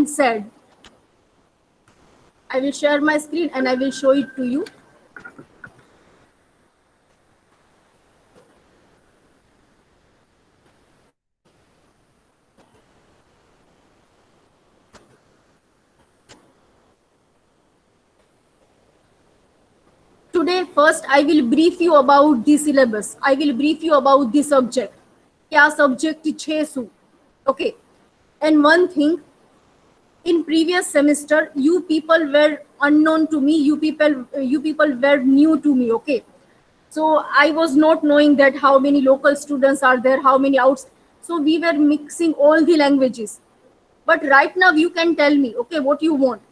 said. I will share my screen and I will show it to you. Today, first, I will brief you about the syllabus. I will brief you about the subject. क्या subject છે શું? Okay. And one thing, in previous semester, you people were unknown to me. You people were new to me. Okay. So I was not knowing that how many local students are there, how many outs. So we were mixing all the languages. But right now you can tell me, okay, what you want.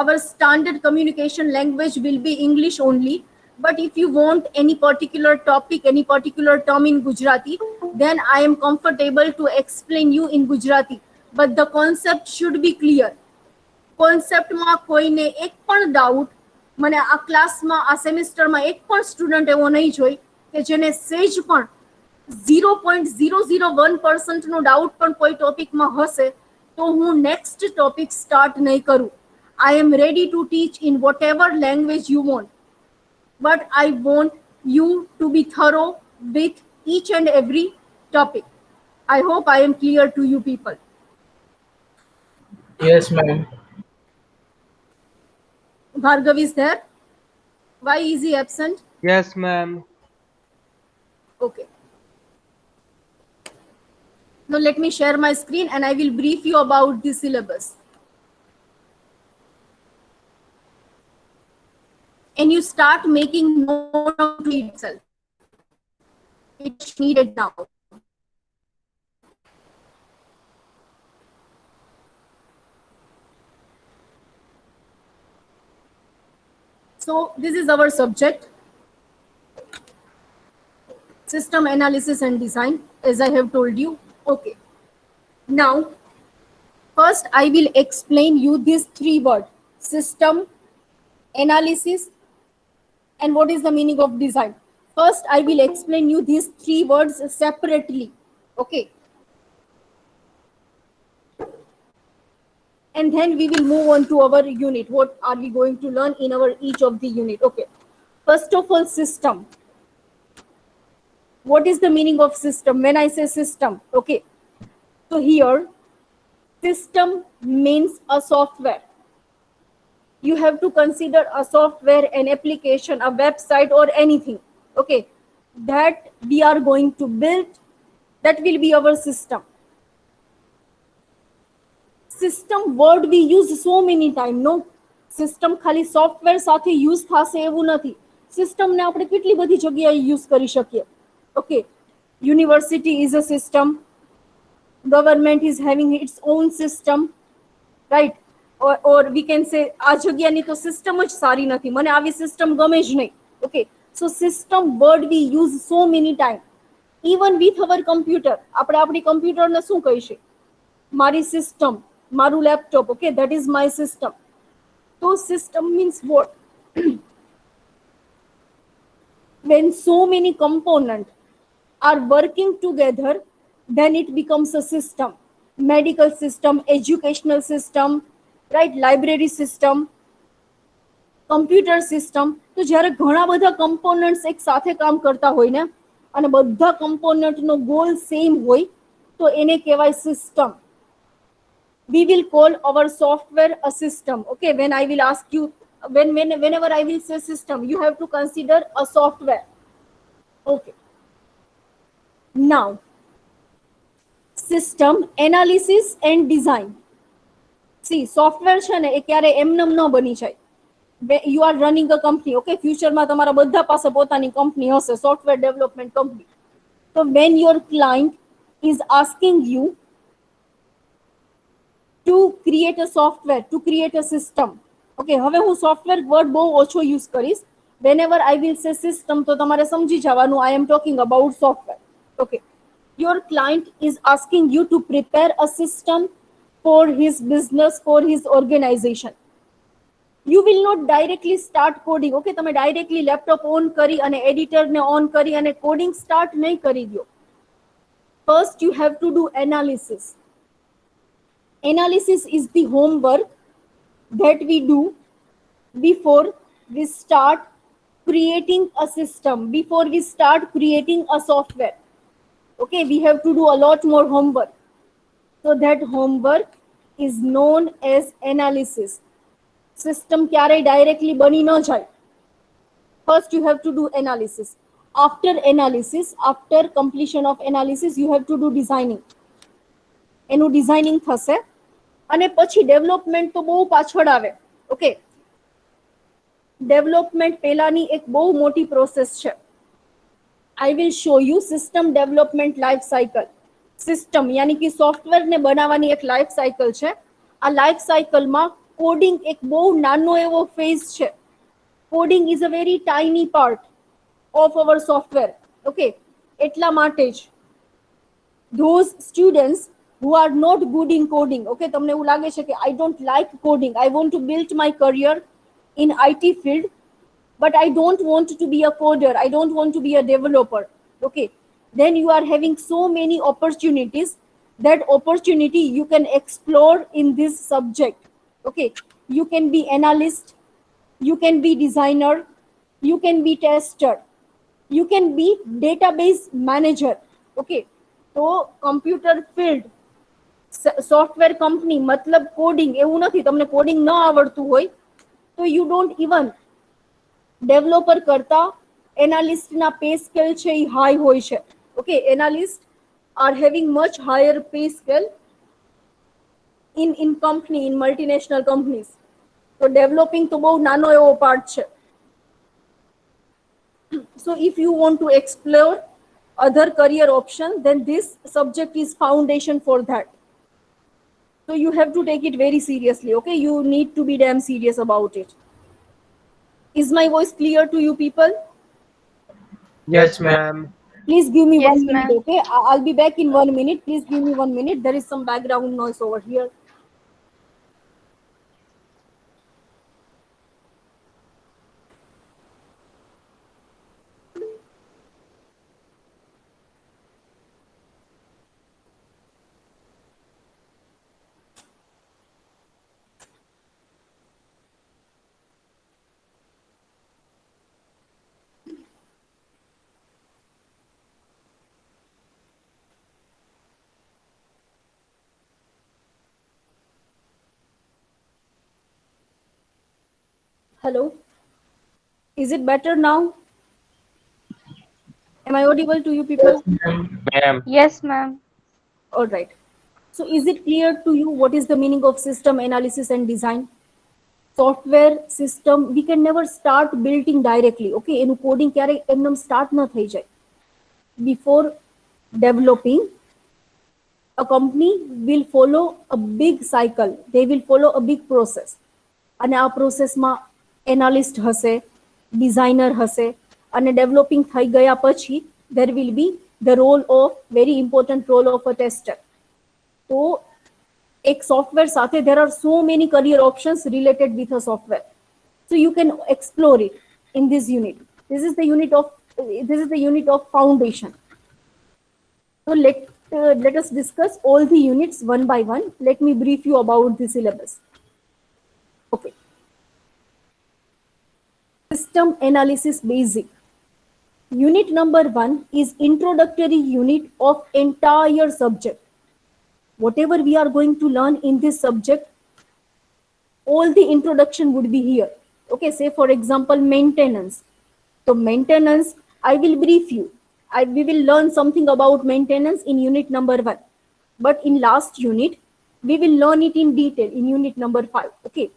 Our standard communication language will be English only. But if you want any particular topic, any particular term in Gujarati, then I am comfortable to explain you in Gujarati. But the concept should be clear. કોન્સેપ્ટમાં કોઈને એક પણ doubt મને આ ક્લાસમાં આ સેમિસ્ટરમાં એક પણ student એવો નહીં જોઈ કે જેને સેજ પણ 0.001% નો ડાઉટ પણ કોઈ ટોપિકમાં હશે તો હું નેક્સ્ટ ટોપિક સ્ટાર્ટ નહીં કરું. I am ready to teach in whatever language you want, but I want you to be thorough with each and every topic. I hope I am clear to you people. Yes, ma'am. Bhargav is there. Why is he absent? Yes, ma'am. Okay. Now let me share my screen and I will brief you about the syllabus. And you start making note to itself. It's needed now. So this is our subject, system analysis and design, as I have told you. Okay. Now, first I will explain you these three words: system, analysis, and what is the meaning of design. First, I will explain you these three words separately. Okay. And then we will move on to our unit. What are we going to learn in our each of the unit? Okay. First of all, system. What is the meaning of system? When I say system, okay. So here, system means a software. You have to consider a software, an application, a website, or anything, okay, that we are going to build. That will be our system. System word we use so many times. No, system ખાલી software સાથે use થશે એવું નથી. સિસ્ટમને આપણે કેટલી બધી જગ્યાએ યુઝ કરી શકીએ. Okay, university is a system, government is having its own system, right? or we can say આ જગ્યાની તો સિસ્ટમ જ સારી નથી, મને આવી સિસ્ટમ ગમે જ નહીં. Okay, so system word V use so many time. Even with our computer, આપણે આપણી કમ્પ્યુટરને શું કહીશું? મારી સિસ્ટમ, મારું laptop. Okay, that is my system. So system means what? When so many components are working together, then it becomes a system. Medical system, educational system, right? Library system, computer system. તો જ્યારે ઘણા બધા components એક સાથે કામ કરતા હોય ને અને બધા component નો goal same હોય તો એને કહેવાય system. We will call our software a system. Okay, when I will ask you, whenever I will say system, you have to consider a software. Okay. Now, system analysis and design. See, software છે ને એ ક્યારે એમનેમ ન બની જાય. You are running a company. Okay, future માં તમારા બધા પાસે પોતાની કંપની હશે, software development company. So when your client is asking you to create a software, to create a system. Okay, હવે હું software word બહુ ઓછો યુઝ કરીશ. Whenever I will say system, તો તમારે સમજી જવાનું I am talking about software. Okay, your client is asking you to prepare a system for his business, for his organization. You will not directly start coding. Okay, તમે directly laptop on કરી અને editor ને on કરી અને coding start નહીં કરી દો. First you have to do analysis. Analysis is the homework that we do before we start creating a system, before we start creating a software. Okay, we have to do a lot more homework. So that homework is known as analysis. System ક્યારે directly બની ન જાય. First you have to do analysis. After completion of analysis, you have to do designing. એનું designing થશે અને પછી development તો બહુ પાછળ આવે. ઓકે, ડેવલપમેન્ટ પહેલાની એક બહુ મોટી પ્રોસેસ છે. I will show you system development life cycle. System યાની કે સોફ્ટવેરને બનાવવાની એક લાઈફ સાયકલ છે. આ લાઈફ સાયકલમાં કોડિંગ એક બહુ નાનો એવો ફેઝ છે. Coding is a very tiny part of our software. Okay, એટલા માટે જ those students who are not good in coding, okay, તમને એવું લાગે છે કે I don't like coding, I want to build my career in IT field, but I don't want to be a coder, I don't want to be a developer. Okay, then you are having so many opportunities. That opportunity you can explore in this subject. Okay, you can be analyst, you can be designer, you can be tester, you can be database manager. Okay, તો computer field, software company મતલબ coding એવું નથી. તમને coding ન આવડતું હોય તો you don't even developer કરતા એનાલિસ્ટના પે સ્કેલ છે એ હાઈ હોય છે. Okay, analyst are having much higher pay scale in company, in multinational companies. તો ડેવલપિંગ તો બહુ નાનો એવો પાર્ટ છે. So if you want to explore other career option, then this subject is foundation for that. So you have to take it very seriously. Okay, you need to be damn serious about it. Is my voice clear to you people? Yes, ma'am. Please give me Yes, 1 minute. ma'am. Okay, I'll be back in 1 minute. Please give me 1 minute. There is some background noise over here. Hello, is it better now? Am I audible to you people? Ma'am. Yes, ma'am. All right. So is it clear to you what is the meaning of system analysis and design? Software system, we can never start building directly. Okay, એનું coding ક્યારે એકદમ start ન થઈ જાય. Before developing, a company will follow a big cycle. They will follow a big process. અને આ પ્રોસેસમાં analyst હશે, ડિઝાઇનર હશે, અને ડેવલપિંગ થઈ ગયા પછી there will be the role of, very important role of a tester. તો એક સોફ્ટવેર સાથે there are so many career options related with a software. So you can explore it in this unit. This is the unit of foundation. So let us discuss all the units one by one. Let me brief you about the syllabus. Okay. System analysis basic. Unit number 1 is introductory unit of entire subject. Whatever we are going to learn in this subject, all the introduction would be here. Okay, say for example maintenance. So maintenance, I will brief you. We will learn something about maintenance in unit number 1. But in last unit, we will learn it in detail in unit number 5. Okay,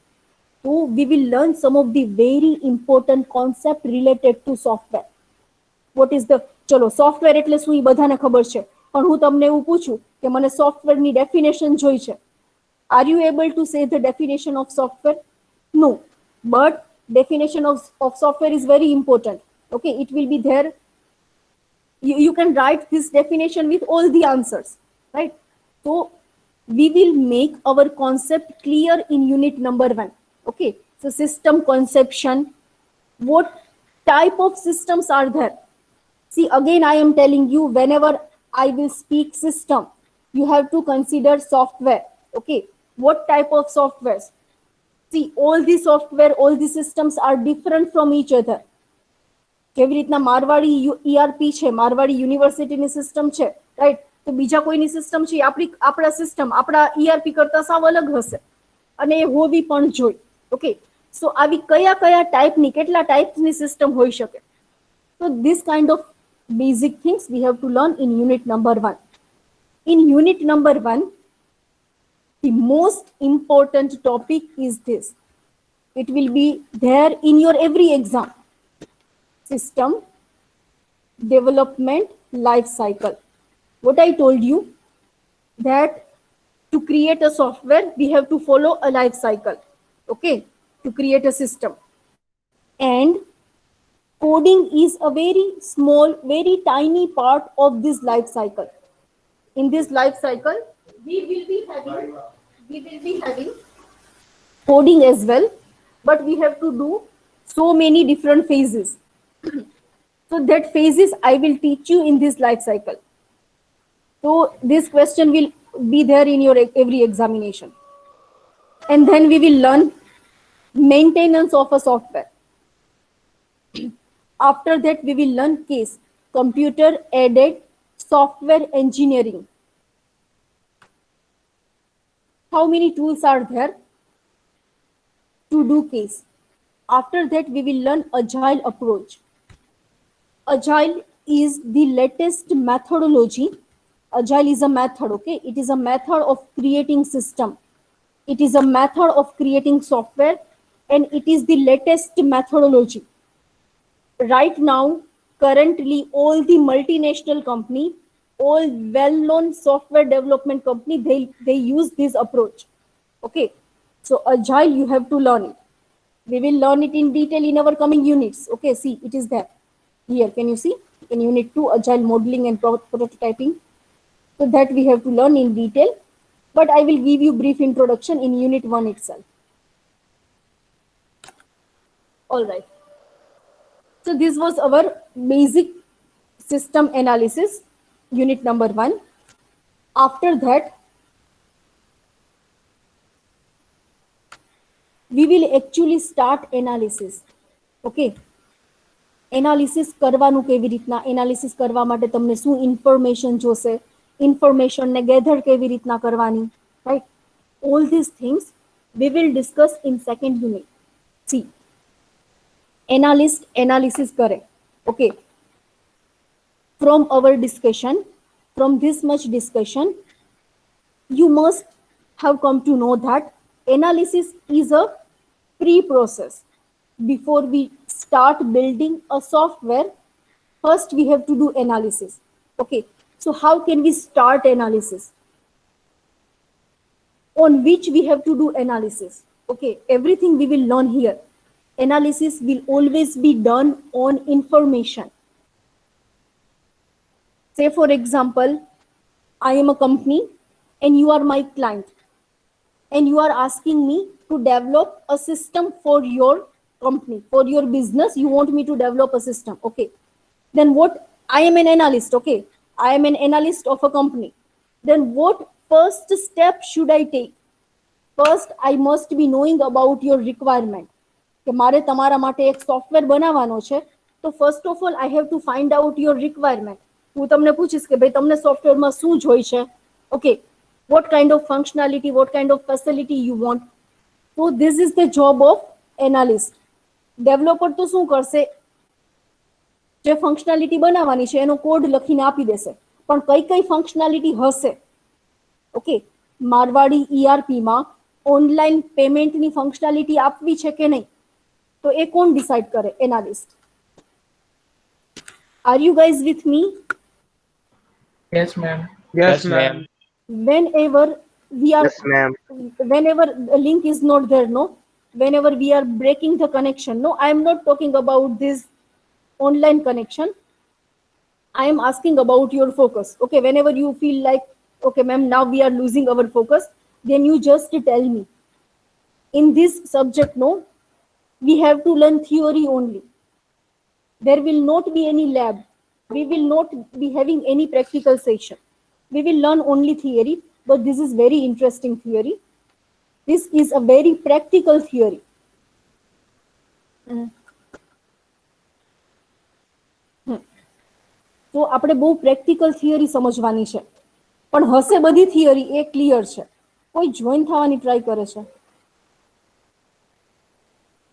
so we will learn some of the very important concept related to software. What is the, ચલો software એટલે શું એ બધાને ખબર છે, પણ હું તમને એવું પૂછું કે મને સોફ્ટવેરની ડેફિનેશન જોઈ છે. Are you able to say the definition of software? No, but definition of software is very important. Okay, it will be there. You can write this definition with all the answers, right? So we will make our concept clear in unit number 1. Okay, so system conception, what type of systems are there? See, again I am telling you, whenever I will speak system, you have to consider software. Okay, what type of softwares? See, all the software, all the systems are different from each other. કેવી રીતના Marwari ERP છે, મારવાડી યુનિવર્સિટીની system છે, right? તો બીજા કોઈની system છે, આપણા સિસ્ટમ આપણા ERP કરતા સાવ અલગ હશે અને એ હોવી પણ જોઈ. ઓકે, સો આવી કયા કયા ટાઈપની, કેટલા ટાઈપની સિસ્ટમ હોઈ શકે? So this kind of basic things we have to learn in unit number 1. In unit number 1, the most important topic is this. It will be there in your every exam. System development life cycle. What I told you, that to create a software we have to follow a life cycle, okay, to create a system. And coding is a very small, very tiny part of this life cycle. In this life cycle we will be having coding as well, but we have to do so many different phases. So that phases I will teach you in this life cycle. So this question will be there in your every examination. And then we will learn maintenance of a software. After that we will learn case, computer aided software engineering. How many tools are there to do case? After that we will learn agile approach. Agile is the latest methodology. Agile is a method, okay? It is a method of creating system. It is a method of creating software, and it is the latest methodology. Right now, currently, all the multinational company, all well-known software development company, they use this approach. Okay, so Agile, you have to learn it. We will learn it in detail in our coming units. Okay, see, it is there. Here, can you see? In unit 2, Agile modeling and prototyping. So that we have to learn in detail, but I will give you brief introduction in unit 1 itself. All right. So this was our basic system analysis, unit number 1. After that, we will actually start analysis. Okay. Analysis કરવાનું કેવી રીતના, analysis કરવા માટે તમને શું information જોશે, ઇન્ફોર્મેશનને gather કેવી રીતના કરવાની, right? All these things we will discuss in second unit. See, analyst analysis કરે. Okay, from our discussion, from this much discussion, you must have come to know that analysis is a pre-process. Before we start building a software, first we have to do analysis. Okay, so how can we start analysis? On which we have to do analysis? Okay, everything we will learn here. Analysis will always be done on information. Say for example, I am a company and you are my client, and you are asking me to develop a system for your company, for your business. You want me to develop a system. Okay, then what? I am an analyst. Okay, I am an analyst of a company. Then what first step should I take? First, I must be knowing about your requirement. કે મારે તમારા માટે એક software બનાવવાનો છે, તો first of all I have to find out your requirement. હું તમને પૂછીશ કે ભાઈ તમને સોફ્ટવેરમાં શું જોઈશે. Okay, what kind of functionality, what kind of facility you want. So this is the job of analyst. Developer તો શું કરશે, જે ફંક્શનાલિટી બનાવવાની છે એનો કોડ લખીને આપી દેશે, પણ કઈ કઈ ફંક્શનાલિટી હશે? ઓકે, મારવાડી ERP માં ઓનલાઈન પેમેન્ટની ફંક્શનાલિટી આપવી છે કે નહીં, તો એ કોણ ડિસાઇડ કરે? Analyst. Are you guys with me? Yes, ma'am. Yes, ma'am. Whenever we are, Yes, ma'am. whenever the link is not there, no, whenever we are breaking the connection, no, I am not talking about this online connection. I am asking about your focus. Okay, whenever you feel like, okay ma'am, now we are losing our focus, then you just tell me. In this subject, no, we have to learn theory only. There will not be any lab. We will not be having any practical session. We will learn only theory. but this is very interesting theory. This is a very practical theory. તો આપણે બહુ practical theory સમજવાની છે, પણ હશે બધી theory એ clear છે. કોઈ જોઈન થવાની ટ્રાય કરે છે?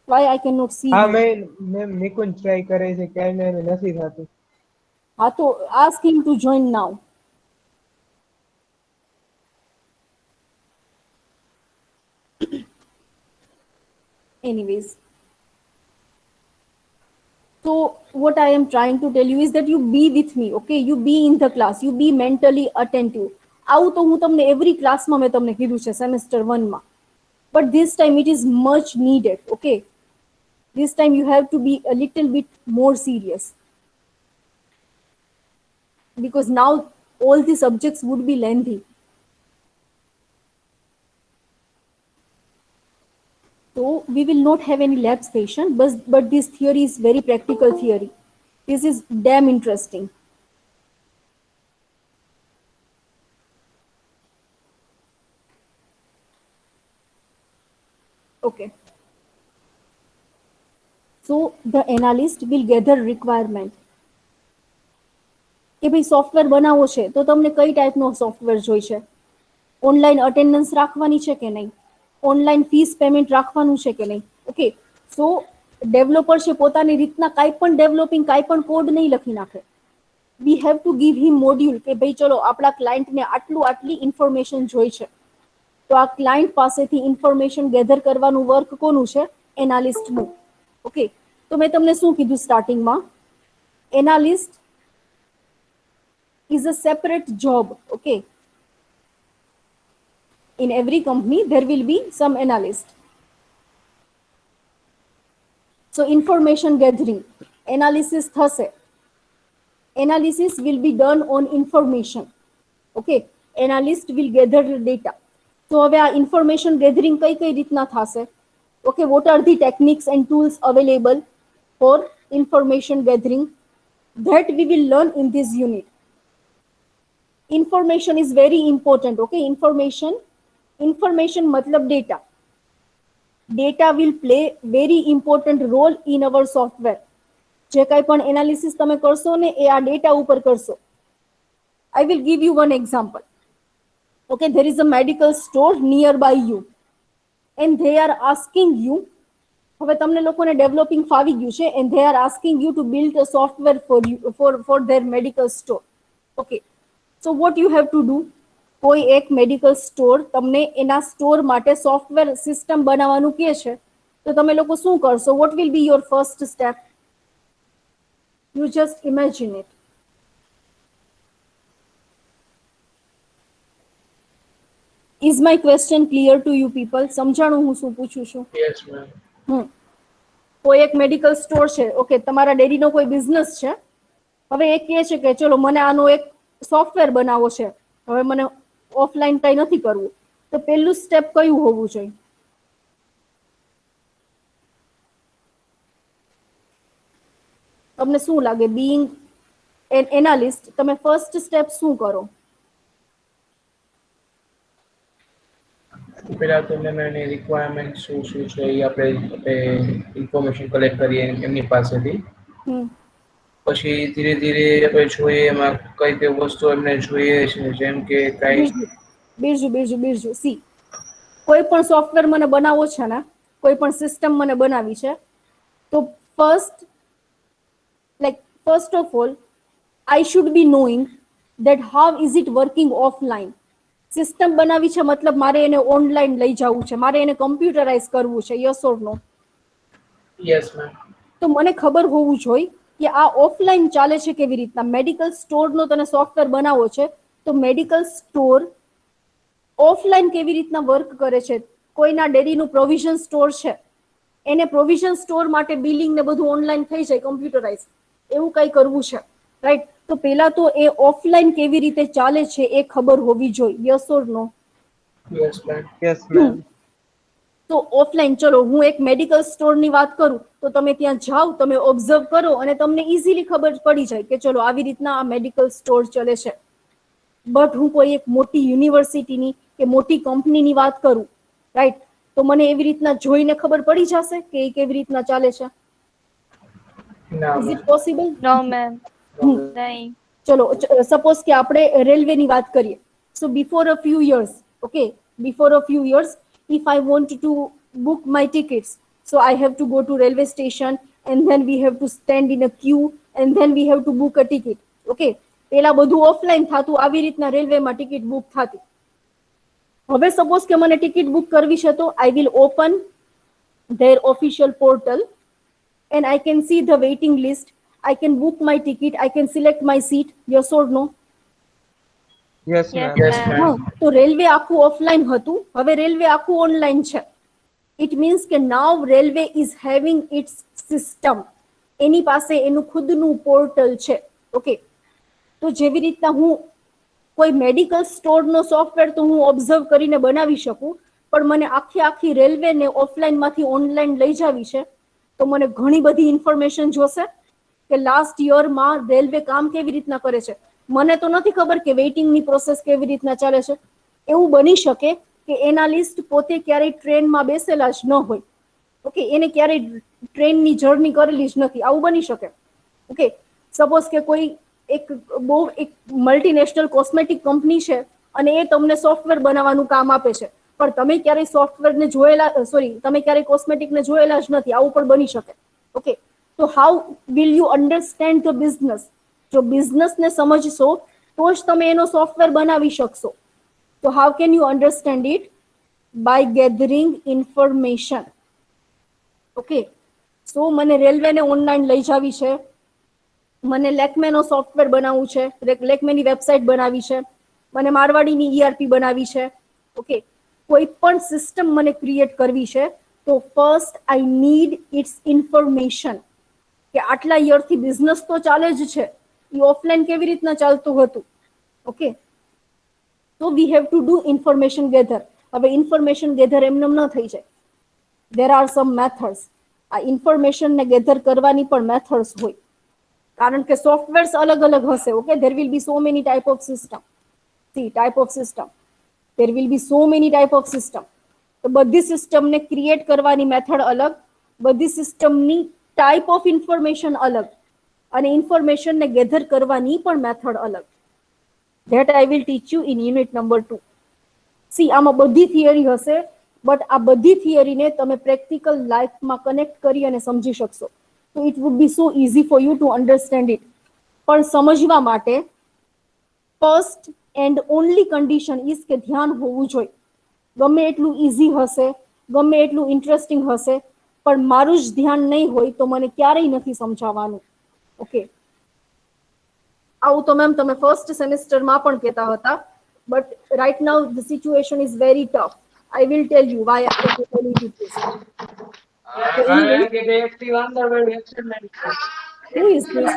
Why I cannot see હા him? મેમ નિકુંજ ટ્રાય કરે છે, ક્યાંય મેં નથી થતું. હા તો ask him to join now. Anyways, so what I am trying to tell you is that you be with me, okay? You be in the class, you be mentally attentive. આવું તો હું તમને એવરી ક્લાસમાં મેં તમને કીધું છે semester 1 માં, but this time it is much needed, okay? This time you have to be a little bit more serious, because now all the subjects would be lengthy. So we will not have any lab session, but this theory is very practical theory. This is damn interesting. Okay. So the analyst will gather requirement. કે ભાઈ software બનાવવો છે તો તમને કઈ ટાઈપનો software જોઈશે, online attendance રાખવાની છે કે નહીં, ઓનલાઈન ફીસ પેમેન્ટ રાખવાનું છે કે નહીં. ઓકે, સો ડેવલપર છે પોતાની રીતના કાંઈ પણ ડેવલપિંગ કાંઈ પણ કોડ નહીં લખી નાખે. We have to give him module કે ભાઈ ચલો આપણા ક્લાયન્ટને આટલી ઇન્ફોર્મેશન જોઈ છે, તો આ ક્લાયન્ટ પાસેથી ઇન્ફોર્મેશન ગેધર કરવાનું વર્ક કોનું છે? એનાલિસ્ટનું. ઓકે, તો મેં તમને શું કીધું સ્ટાર્ટિંગમાં? Analyst is a separate job, okay? In every company there will be some analyst. So information gathering, analysis thase. Analysis will be done on information, okay? Analyst will gather the data. So હવે આ information gathering કઈ રીતના થશે? Okay, what are the techniques and tools available for information gathering? That we will learn in this unit. Information is very important, okay? Information matlab data. Data will play very important role in our software. જે કાંઈ પણ analysis તમે કરશો ને એ આ data ઉપર કરશો. I will give you one example. Okay, there is a medical store nearby you and they are asking you, હવે તમને લોકોને ડેવલપિંગ ફાવી ગયું છે, and they are asking you to build a software for you for their medical store. Okay, so what you have to do? કોઈ એક medical store તમને એના સ્ટોર માટે સોફ્ટવેર સિસ્ટમ બનાવવાનું કહે છે, તો તમે લોકો શું કરશો? What will be your first step? You just imagine it. Is my question clear to you people? સમજાણું હું શું પૂછું છું? Yes ma'am. કોઈ એક મેડિકલ સ્ટોર છે, ઓકે, તમારા ડેડીનો કોઈ બિઝનેસ છે. હવે એ કહે છે કે ચલો મને આનો એક સોફ્ટવેર બનાવવો છે, હવે મને ઓફલાઈન કઈ નથી કરવું, તો પહેલું સ્ટેપ કયું હોવું જોઈએ? તમને શું લાગે? બીઈંગ એન એનાલિસ્ટ તમે ફર્સ્ટ સ્ટેપ શું કરો? પેલા તો મેમ એની રિક્વાયરમેન્ટ શું છે એ આપણે ઇન્ફોર્મેશન કલેક્ટ કરીએ એમની પાસેથી. પછી ધીરે ધીરે આપણે જોઈએ એમાં કઈ કઈ વસ્તુ એમને જોઈએ છે, જેમ કે કઈ બીજું સી, કોઈ પણ સોફ્ટવેર મને બનાવવો છે ને, કોઈ પણ સિસ્ટમ મને બનાવી છે, તો first of all I should be knowing that how is it working offline. System બનાવી છે મતલબ મારે એને ઓનલાઈન લઈ જવું છે, મારે એને કમ્પ્યુટરાઇઝ કરવું છે, yes or no? Yes ma'am. તો મને ખબર હોવું જોઈએ કે આ ઓફલાઈન ચાલે છે કેવી રીતના. મેડિકલ સ્ટોરનો તને સોફ્ટવેર બનાવવો છે, તો મેડિકલ સ્ટોર ઓફલાઈન કેવી રીતના વર્ક કરે છે. કોઈના ડેરીનું પ્રોવિઝન સ્ટોર છે, એને પ્રોવિઝન સ્ટોર માટે બિલિંગ ને બધું ઓનલાઈન થઈ જાય, કમ્પ્યુટરાઇઝ, એવું કઈ કરવું છે, રાઈટ? તો પેલા તો એ ઓફલાઈન કેવી રીતે ચાલે છે એ ખબર હોવી જોઈએ, yes or no? Yes ma'am. Yes ma'am. તો ઓફલાઈન, ચલો હું એક મેડિકલ સ્ટોરની વાત કરું તો તમે ત્યાં જાઓ, તમે ઓબ્ઝર્વ કરો અને તમને ઇઝીલી ખબર પડી જાય કે ચલો આવી રીતના આ મેડિકલ સ્ટોર ચલે છે. બટ હું કોઈ એક મોટી યુનિવર્સિટીની કે મોટી કંપનીની વાત કરું, રાઈટ, તો મને એવી રીતના જોઈને ખબર પડી જશે કે એ કેવી રીતના ચાલે છે? ના is ma'am. It possible? No ma'am, નહીં. ચલો, સપોઝ કે આપણે રેલવેની વાત કરીએ. So before a few years, okay, before a few years, if I want to book my tickets, so I have to go to railway station and then we have to stand in a queue and then we have to book a ticket. Okay, પેલા બધું offline થતું, આવી રીતના રેલવેમાં ticket book થતી. હવે suppose કે મને ટિકિટ બુક કરવી છે તો I will open their official portal and I can see the waiting list. I can book my ticket. I can select my seat. Yes or no? Yes Yes, ma'am. Yes ma'am. હા, ma'am. તો railway આખું offline હતું, હવે railway આખું online છે. It means કે now railway is having its system, એની પાસે એનું ખુદનું પોર્ટલ છે. ઓકે, તો જેવી રીતના હું કોઈ મેડિકલ સ્ટોરનો સોફ્ટવેર તો હું ઓબ્ઝર્વ કરીને બનાવી શકું, પણ મને આખી રેલવેને ઓફલાઈનમાંથી ઓનલાઈન લઈ જવી છે તો મને ઘણી બધી ઇન્ફોર્મેશન જોશે કે લાસ્ટ યરમાં રેલવે કામ કેવી રીતના કરે છે. મને તો નથી ખબર કે વેઇટિંગની પ્રોસેસ કેવી રીતના ચાલે છે. એવું બની શકે કે એનાલિસ્ટ પોતે ક્યારેય ટ્રેનમાં બેસેલા જ ન હોય, ઓકે, એને ક્યારેય ટ્રેનની જર્ની કરેલી જ નથી, આવું બની શકે. ઓકે, સપોઝ કે કોઈ એક બહુ એક મલ્ટીનેશનલ કોસ્મેટિક કંપની છે અને એ તમને સોફ્ટવેર બનાવવાનું કામ આપે છે, પણ તમે ક્યારેય સોફ્ટવેરને જોયેલા, સોરી, તમે ક્યારેય કોસ્મેટિકને જોયેલા જ નથી, આવું પણ બની શકે. ઓકે, તો how will you understand the business? જો બિઝનેસને સમજશો તો જ તમે એનો સોફ્ટવેર બનાવી શકશો. તો how can you understand it? By gathering information. Okay, so મને રેલવેને ઓનલાઈન લઈ જવી છે, મને લેકમેનો સોફ્ટવેર બનાવવું છે, લેકમેની વેબસાઇટ બનાવી છે, મને મારવાડીની ERP બનાવી છે. ઓકે, કોઈ પણ સિસ્ટમ મને ક્રિએટ કરવી છે તો first I need its information, કે આટલા યરથી બિઝનેસ તો ચાલે જ છે, એ ઓફલાઈન કેવી રીતના ચાલતું હતું. ઓકે, તો we have to do information gather. હવે ઇન્ફોર્મેશન ગેધર એમને ન થઈ જાય, દેર આર સમ મેથડ્સ. આ ઇન્ફોર્મેશનને ગેધર કરવાની પણ મેથડ્સ હોય, કારણ કે સોફ્ટવેર્સ અલગ અલગ હશે. Okay, there will be so many type of system. See, type of system, there will be so many type of system. તો બધી સિસ્ટમને ક્રિએટ કરવાની મેથડ અલગ, બધી સિસ્ટમની ટાઈપ ઓફ ઇન્ફોર્મેશન અલગ, અને ઇન્ફોર્મેશનને ગેધર કરવાની પણ મેથડ અલગ. That I will teach you in unit number 2. C, આમાં બધી થિયરી હશે, બટ આ બધી થિયરીને તમે પ્રેક્ટિકલ લાઈફમાં કનેક્ટ કરી અને સમજી શકશો. તો it would be so easy for you to understand it. પણ સમજવા માટે first and only condition is કે ધ્યાન હોવું જોઈએ. ગમે એટલું ઇઝી હશે, ગમે એટલું ઇન્ટરેસ્ટિંગ હશે, પણ મારું જ ધ્યાન નહીં હોય તો મને ક્યારેય નથી સમજાવવાનું. ઓકે, આવું તો મેમ તમે ફર્સ્ટ સેમેસ્ટરમાં પણ કહેતા હતા, but right now the situation is very tough. I will tell you why I am telling you this. Who is this?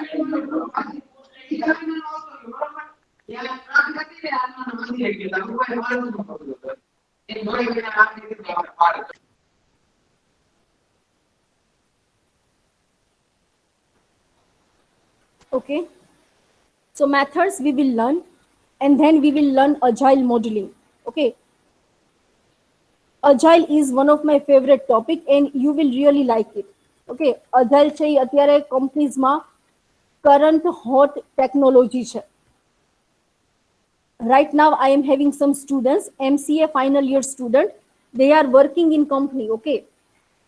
Okay, so methods we will learn, and then we will learn agile modeling. Okay, agile is one of my favorite topic and you will really like it. Okay, agile છે અત્યારે કંપનીઝમાં current hot technology છે. Right now I am having some students, MCA final year student, they are working in company. Okay,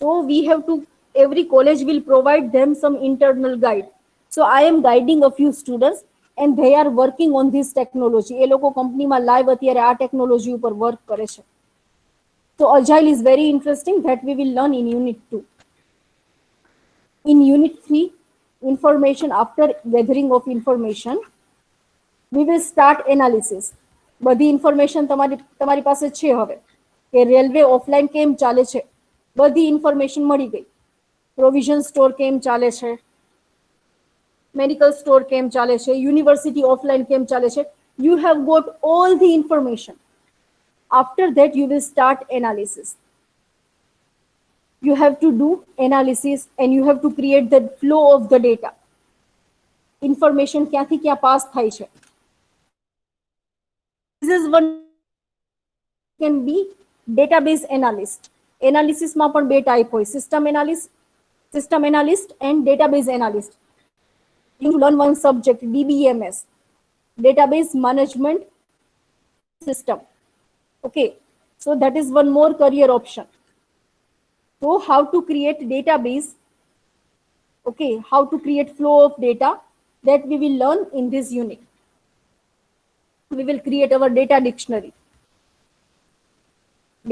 so we have to, every college will provide them some internal guide. So I am guiding a few students and they are working on this technology. એ લોકો કંપનીમાં live અત્યારે આ technology ઉપર work કરે છે. So agile is very interesting, that we will learn in unit 2. In unit 3, information, after gathering of information, we will start analysis. બધી information તમારી પાસે છે હવે કે રેલવે ઓફલાઈન કેમ ચાલે છે, બધી ઇન્ફોર્મેશન મળી ગઈ. પ્રોવિઝન સ્ટોર કેમ ચાલે છે, મેડિકલ સ્ટોર કેમ ચાલે છે, યુનિવર્સિટી ઓફલાઈન કેમ ચાલે છે. You have got all the information. After that you will start analysis. You have to do analysis and you have to create the flow of the data. Information ક્યાંથી ક્યાં pass થાય છે, is one can be database analyst. Analysis માં પણ બે type હોય, system analyst and database analyst. You learn one subject, DBMS, database management system. Okay, so that is one more career option. So how to create database, okay, how to create flow of data, that we will learn in this unit. We will create our data dictionary.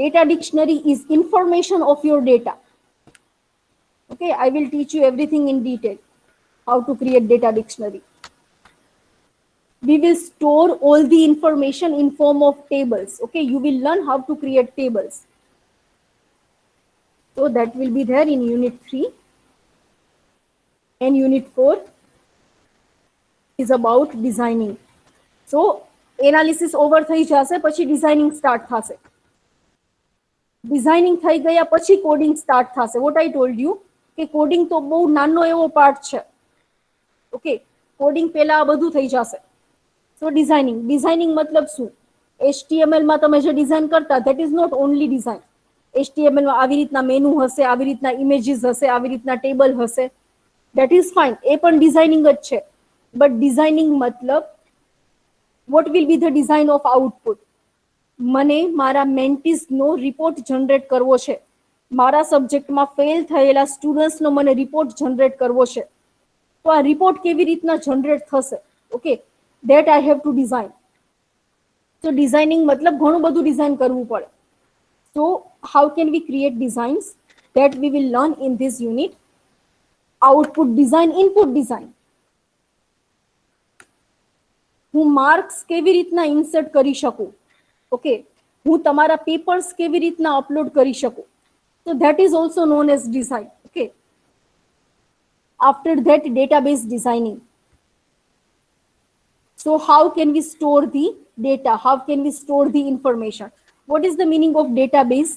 Data dictionary is information of your data. Okay, I will teach you everything in detail, how to create data dictionary. We will store all the information in form of tables. Okay, you will learn how to create tables. So that will be there in unit 3. And unit 4 is about designing. So analysis over થઈ જશે, પછી designing start થશે. Designing થઈ ગયા પછી coding start થશે. What I told you કે coding તો બહુ નાનો એવો part છે. Okay, coding પહેલા આ બધું થઈ જશે. So designing મતલબ શું? HTML માં તમે જે ડિઝાઇન કરતા, that is not only design. HTML માં આવી રીતના મેનુ હશે, આવી રીતના ઇમેજીસ હશે, આવી રીતના ટેબલ હશે. That is fine. એ પણ designing જ છે. But designing મતલબ what will be the design of output? મને મારા મેન્ટીસનો રિપોર્ટ જનરેટ કરવો છે. મારા સબ્જેક્ટમાં ફેલ થયેલા સ્ટુડન્ટ્સનો મને રિપોર્ટ જનરેટ કરવો છે. તો આ રિપોર્ટ કેવી રીતના જનરેટ થશે? Okay, that I have to design. So designing મતલબ ઘણું બધું ડિઝાઇન કરવું પડે. So how can we create designs? That we will learn in this unit. Output design, input design. હું માર્ક્સ કેવી રીતના ઇન્સર્ટ કરી શકું? ઓકે, હું તમારા પેપર્સ કેવી રીતના અપલોડ કરી શકું? So that is also known as design. Okay. After that, database designing. So how can we store the data? How can we store the information? What is the meaning of database?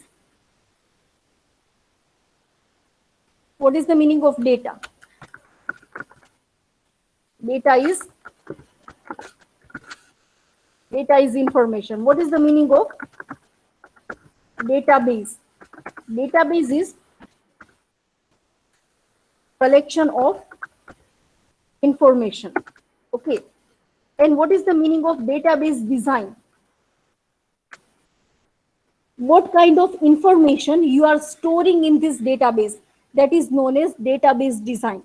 What is the meaning of data? Data is information. What is the meaning of database? Database is collection of information. Okay. And what is the meaning of database design? What kind of information you are storing in this database? That is known as database design.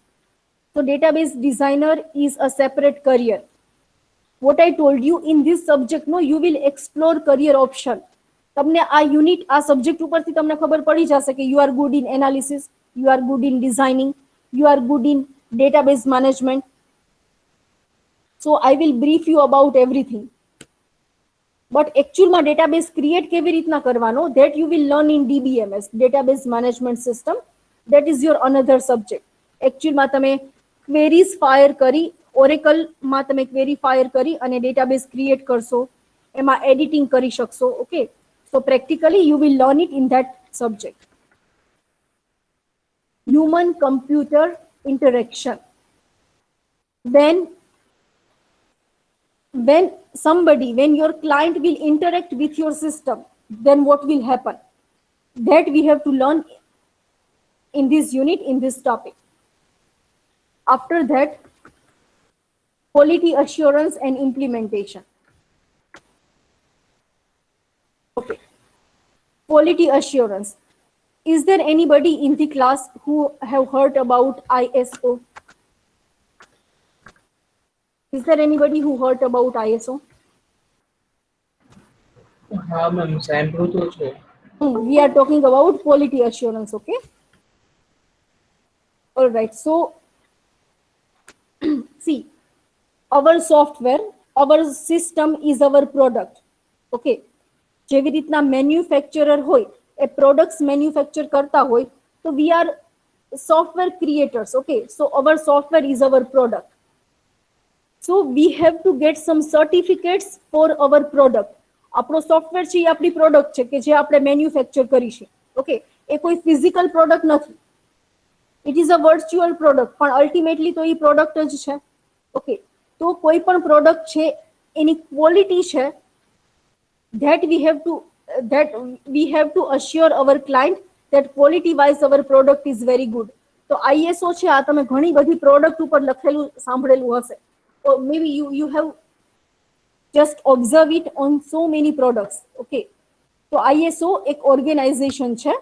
So database designer is a separate career. What I told you in this subject, no, you will explore career option. તમને આ unit, આ subject ઉપરથી તમને ખબર પડી જશે કે you are good in analysis, you are good in designing, you are good in database management. So I will brief you about everything. But actual માં database create કેવી રીતના કરવાનો, that you will learn in DBMS, database management system. That is your another subject. Actual માં તમે queries fire કરી, Oracle માં તમે query fire કરી અને database create કરશો, એમાં editing કરી શકશો. Okay. So practically you will learn it in that subject. Human computer interaction. When your client will interact with your system, then what will happen? That we have to learn in this unit, in this topic. After that, quality assurance and implementation. Okay. Quality assurance. Is there anybody in the class who have heard about ISO? Is there anybody who heard about ISO? હા ma'am, સાંભળ્યું તો છે. We are talking about quality assurance. Okay. All right. So see, our software, our system is our product. Okay. જેવી રીતના manufacturer હોય, એ products manufacture કરતા હોય, તો we are software creators. Okay. So our software is our product. So we have to get some certificates for our product. આપણો software છે, એ આપણી product છે કે જે આપણે મેન્યુફેક્ચર કરી છે. ઓકે, એ કોઈ ફિઝિકલ પ્રોડક્ટ નથી. It is a virtual product, પણ અલ્ટિમેટલી તો એ પ્રોડક્ટ જ છે. ઓકે, તો કોઈ પણ પ્રોડક્ટ છે, એની ક્વોલિટી છે, that we have to assure our client that quality wise our product is very good. તો ISO છે, આ તમે ઘણી બધી પ્રોડક્ટ ઉપર લખેલું સાંભળેલું હશે, or maybe you have just observe it on so many products. Okay, તો ISO એક ઓર્ગેનાઇઝેશન છે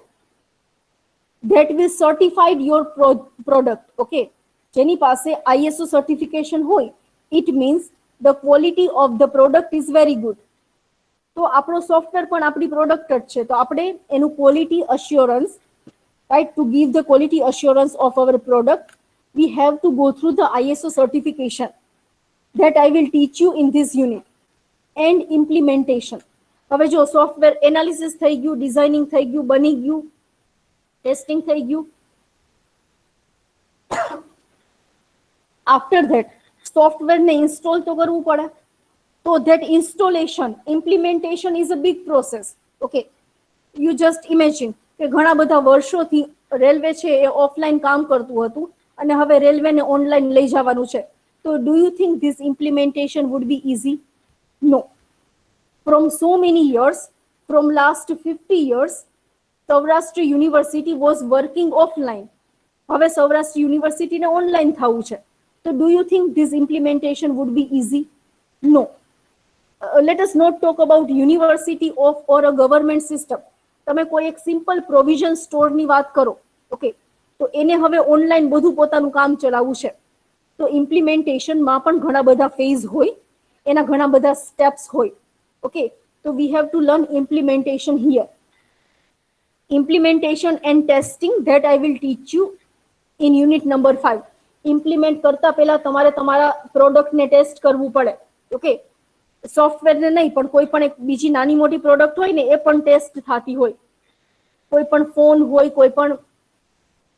that will certify your product. Okay, જેની પાસે ISO certification હોય, it means the quality of the product is very good. તો આપણો software પણ આપણી પ્રોડક્ટ જ છે, તો આપણે એનું quality assurance, right, to give the quality assurance of our product, we have to go through the ISO certification that I will teach you in this unit. And implementation. હવે જો software analysis થઈ ગયું, designing થઈ ગયું, બની ગયું, testing થઈ ગયું. આફ્ટર ધેટ સોફ્ટવેરને ઇન્સ્ટોલ તો કરવું પડે. So that installation, implementation is a big process. Okay, you just imagine કે ઘણા બધા વર્ષોથી રેલવે છે એ ઓફલાઈન કામ કરતું હતું અને હવે રેલવેને ઓનલાઈન લઈ જવાનું છે. તો do you think this implementation would be easy? No. From so many years, from last 50 years, Saurashtra University was working offline. હવે સૌરાષ્ટ્ર યુનિવર્સિટીને ઓનલાઈન થવું છે. તો do you think this implementation would be easy? No. Let us not talk about university of or a government system. તમે કોઈ એક simple provision સ્ટોરની વાત કરો, ઓકે, તો એને હવે ઓનલાઈન બધું પોતાનું કામ ચલાવવું છે. તો ઇમ્પ્લિમેન્ટેશનમાં પણ ઘણા બધા ફેઝ હોય, એના ઘણા બધા સ્ટેપ્સ હોય. ઓકે, તો we have to learn implementation here. Implementation and testing that I will teach you in unit number 5. Implement કરતા પહેલા તમારે તમારા પ્રોડક્ટને ટેસ્ટ કરવું પડે. ઓકે, સોફ્ટવેરને નહીં પણ કોઈ પણ એક બીજી નાની મોટી પ્રોડક્ટ હોય ને એ પણ ટેસ્ટ થતી હોય, કોઈ પણ ફોન હોય, કોઈ પણ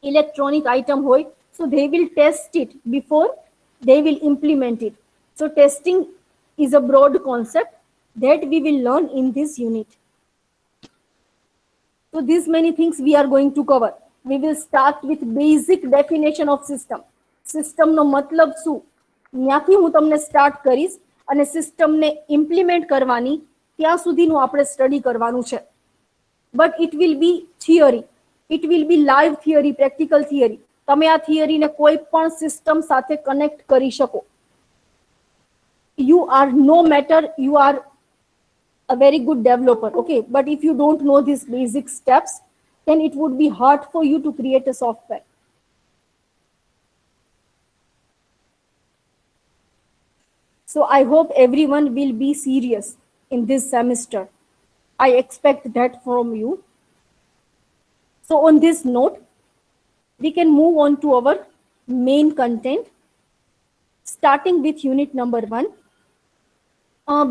ઇલેક્ટ્રોનિક આઇટમ હોય, સો they will test it before they will implement it. So testing is a broad concept that we will learn in this unit. So these many things we are going to cover. We will start with basic definition of system. System નો મતલબ શું, ત્યાંથી હું તમને start કરીશ અને સિસ્ટમને implement કરવાની ત્યાં સુધીનું આપણે સ્ટડી કરવાનું છે. But it will be theory, it will be live theory, practical theory. તમે આ થિયરીને કોઈ પણ સિસ્ટમ સાથે કનેક્ટ કરી શકો. You are no matter you are a very good developer, okay, but if you don't know these basic steps, then it would be hard for you to create a software. So I hope everyone will be serious in this semester. I expect that from you. So on this note, we can move on to our main content, starting with unit number 1.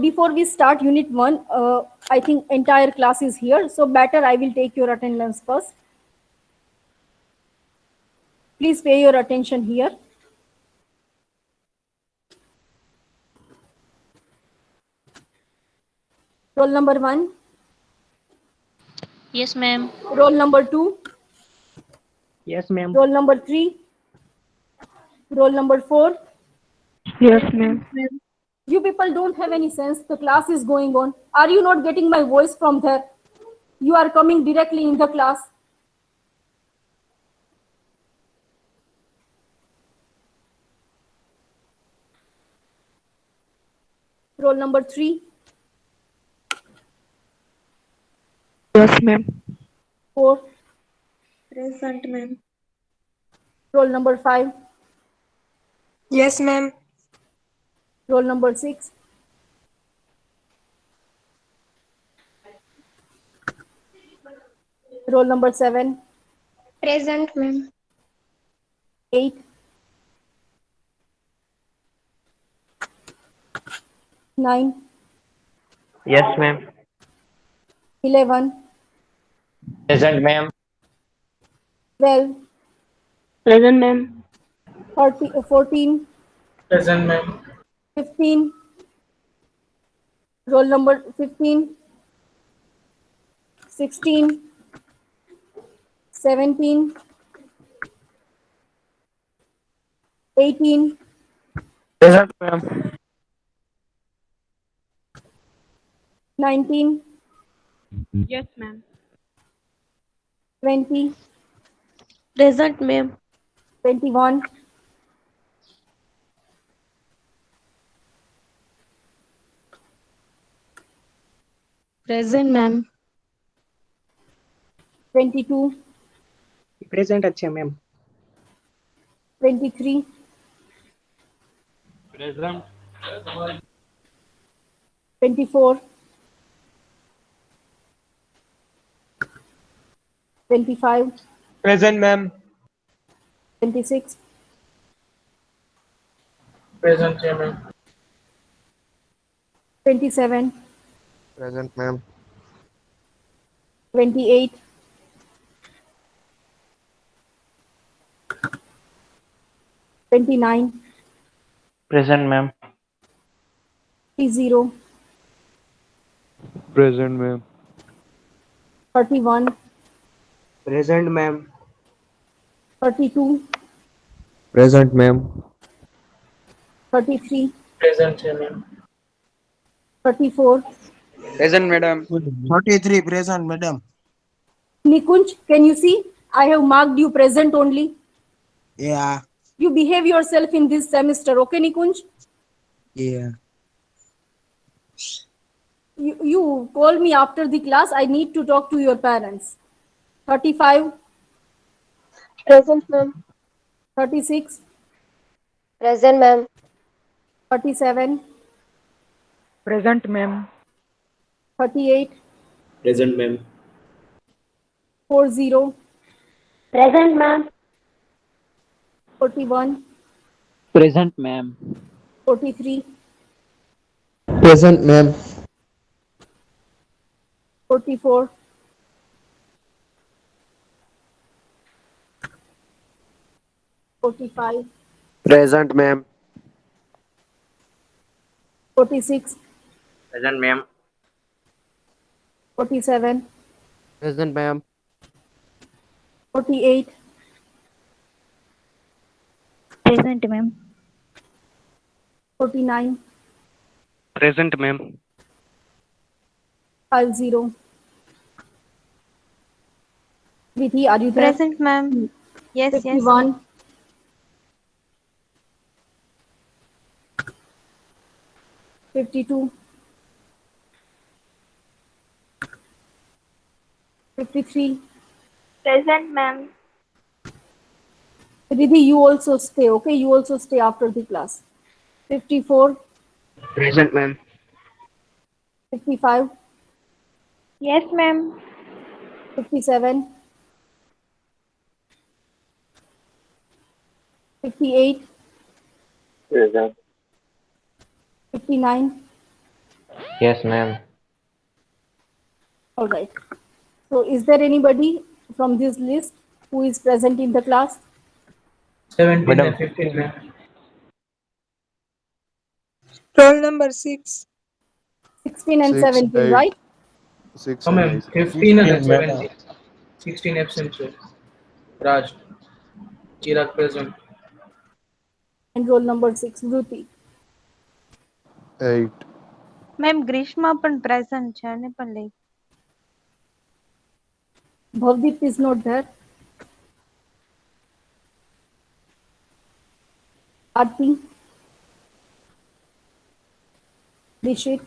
Before we start unit 1, I think entire class is here, so better I will take your attendance first. Please pay your attention here. Roll number 1. Yes, ma'am. Roll number 2. Yes, ma'am. Roll number 3. Roll number 4. Yes, ma'am. You people don't have any sense. The class is going on. Are you not getting my voice from there? You are coming directly in the class. Roll number 3. Yes, ma'am. 4. Present, ma'am. Roll number 5. Yes, ma'am. Roll number 6. Roll number 7. Present, ma'am. 8. 9. Yes, ma'am. 11. Present, ma'am. 12. Present, ma'am. 14. Present, ma'am. 15. Roll number 15. 16. 17. 18. Present, ma'am. 19, Yes, ma'am. 20, Present, ma'am. 21, 22, present अच्छे ma'am 23, Present. 24, 25, present ma'am 26, Present, Chairman. 27, Present, ma'am. 28, 29, Present, ma'am. 30, Present, ma'am. 31, present ma'am 32, Present, ma'am. 33, Present, Chairman. 34. Present madam 33 present, madam. Nikunj, can you see? I have marked you present only. Yeah, You behave yourself in this semester, okay, Nikunj? yeah. You call me after the class. I need to talk to your parents. 35, Present, ma'am. 36, Present, ma'am. 37, Present, ma'am. 38, present ma'am 40, Present, ma'am. 41, Present, ma'am. 43, Present, ma'am. 44, 45, Present, ma'am. 46, Present, ma'am. 47, Present, ma'am. 48, Present, ma'am. 49, present ma'am 50. Vidhi, are you there? Present, ma'am. Yes, yes. 51, 52, 53. Present, ma'am. Vidhi, you also stay, okay? You also stay after the class. 54, present ma'am 55, Yes, ma'am. 57, 58, Present. 59. Yes, ma'am. All right. So is there anybody from this list who is present in the class? 17 Madam. and 15, ma'am. Roll number 6. 16 and 6, 17, 8, right? 6 No, and ma'am. 8. 15 and 15, madam. 17. 16 absent, sir. Raj. Chirag present. And roll number 6, Vruti. 8. Ma'am Grishma પણ present છે અને પણ લઈ Bhavdeep is not there. Aarti. Dishit.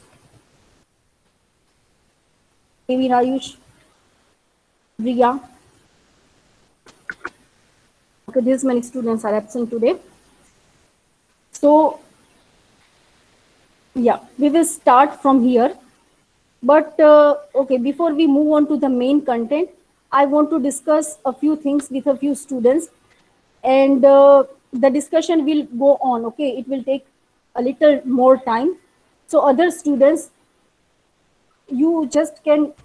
Kevin Ayush. Riya. Okay, this many students are absent today. So, yeah, we will start from here. But okay, before we move on to the main content, I want to discuss a few things with a few students, and the discussion will go on. Okay, it will take a little more time. So other students, you just can